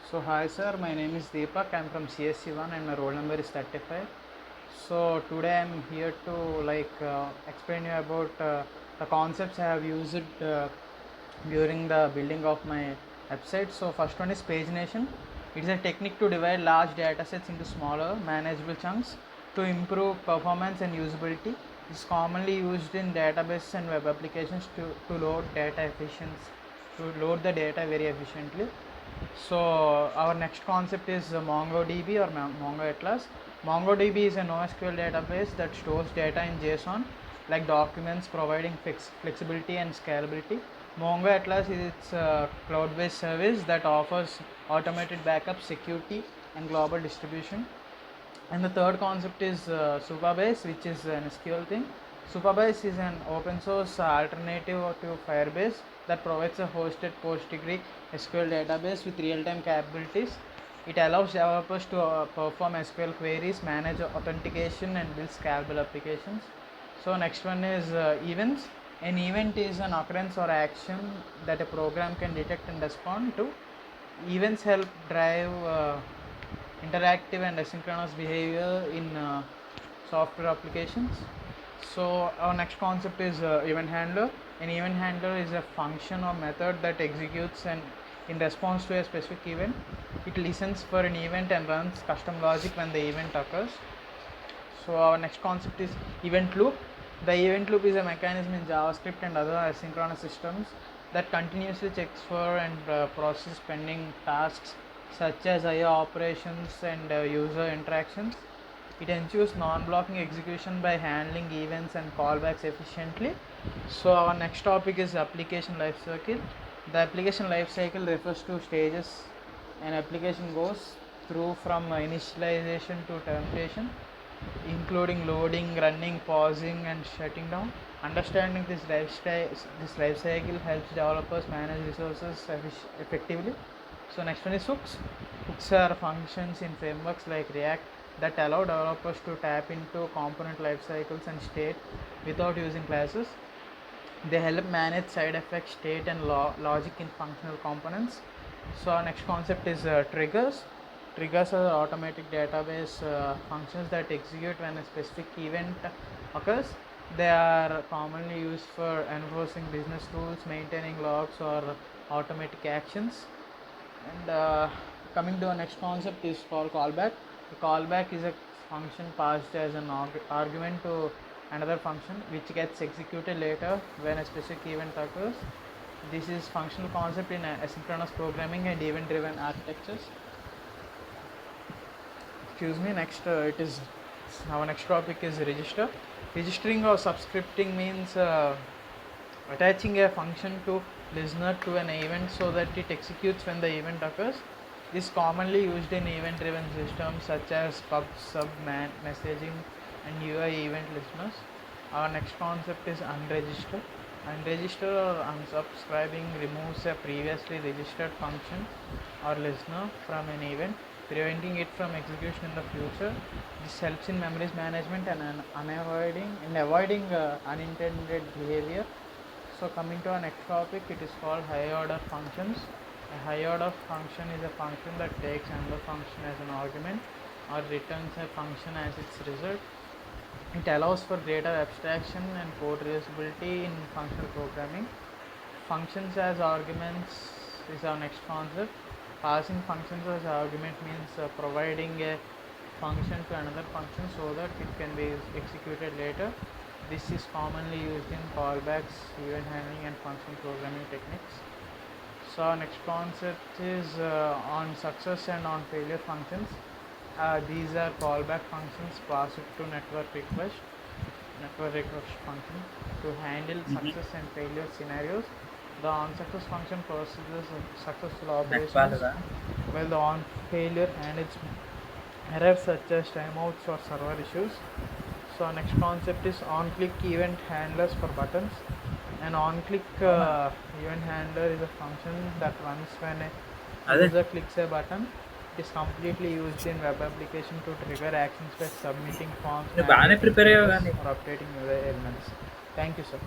So hi sir, my name is Deepak. I'm from CSC1 and my roll number is 35. So today I'm here to explain you about the concepts I have used during the building of my website. So first one is pagination. It is a technique to divide large data sets into smaller manageable chunks to improve performance and usability. It is commonly used in databases and web applications to load the data very efficiently. So our next concept is MongoDB or Mongo Atlas. MongoDB is a NoSQL database that stores data in JSON like documents, providing flexibility and scalability. Mongo Atlas is its cloud-based service that offers automated backup, security, and global distribution. And the third concept is Supabase, which is an SQL thing. Supabase is an open source alternative to Firebase that provides a hosted post-degree SQL database with real-time capabilities. It allows developers to perform SQL queries, manage authentication, and build scalable applications. So next one is events. An event is an occurrence or action that a program can detect and respond to. Events help drive interactive and asynchronous behavior in software applications. So our next concept is event handler. An event handler is a function or method that executes in response to a specific event. It listens for an event and runs custom logic when the event occurs. So our next concept is event loop. The event loop is a mechanism in JavaScript and other asynchronous systems that continuously checks for and processes pending tasks such as IO operations and user interactions. It ensures non-blocking execution by handling events and callbacks efficiently. So our next topic is application lifecycle. The application lifecycle refers to stages an application goes through from initialization to termination, including loading, running, pausing, and shutting down. Understanding this life cycle helps developers manage resources effectively. So next one is hooks. Hooks are functions in frameworks like React that allow developers to tap into component life cycles and state without using classes. They help manage side effects, state, and logic in functional components. So our next concept is triggers. Triggers are automatic database functions that execute when a specific event occurs. They are commonly used for enforcing business rules, maintaining logs, or automatic actions. And coming to our next concept is called callback. The callback is a function passed as an argument to another function which gets executed later when a specific event occurs. This is functional concept in asynchronous programming and event driven architectures. Next it is our next topic is register. Registering or subscripting means attaching a function to listener to an event so that it executes when the event occurs. This is commonly used in event driven systems such as pub, sub, man, messaging, and UI event listeners. Our next concept is unregister. Unregister or unsubscribing removes a previously registered function or listener from an event, preventing it from execution in the future. This helps in memories management and avoiding unintended behavior. So coming to our next topic, it is called high order functions. A high order function is a function that takes another function as an argument or returns a function as its result. It allows for greater abstraction and code reusability in functional programming. Functions as arguments is our next concept. Passing functions as argument means providing a function to another function so that it can be executed later. This is commonly used in callbacks, event handling, and functional programming techniques. So our next concept is on success and on failure functions. These are callback functions passed to network request function to handle success and failure scenarios. The on success function processes successful operations, while the on failure handles errors such as timeouts or server issues. So our next concept is on-click event handlers for buttons. An on-click event handler is a function that runs when a user clicks a button. It is completely used in web application to trigger actions by submitting forms or updating user elements. Thank you, sir.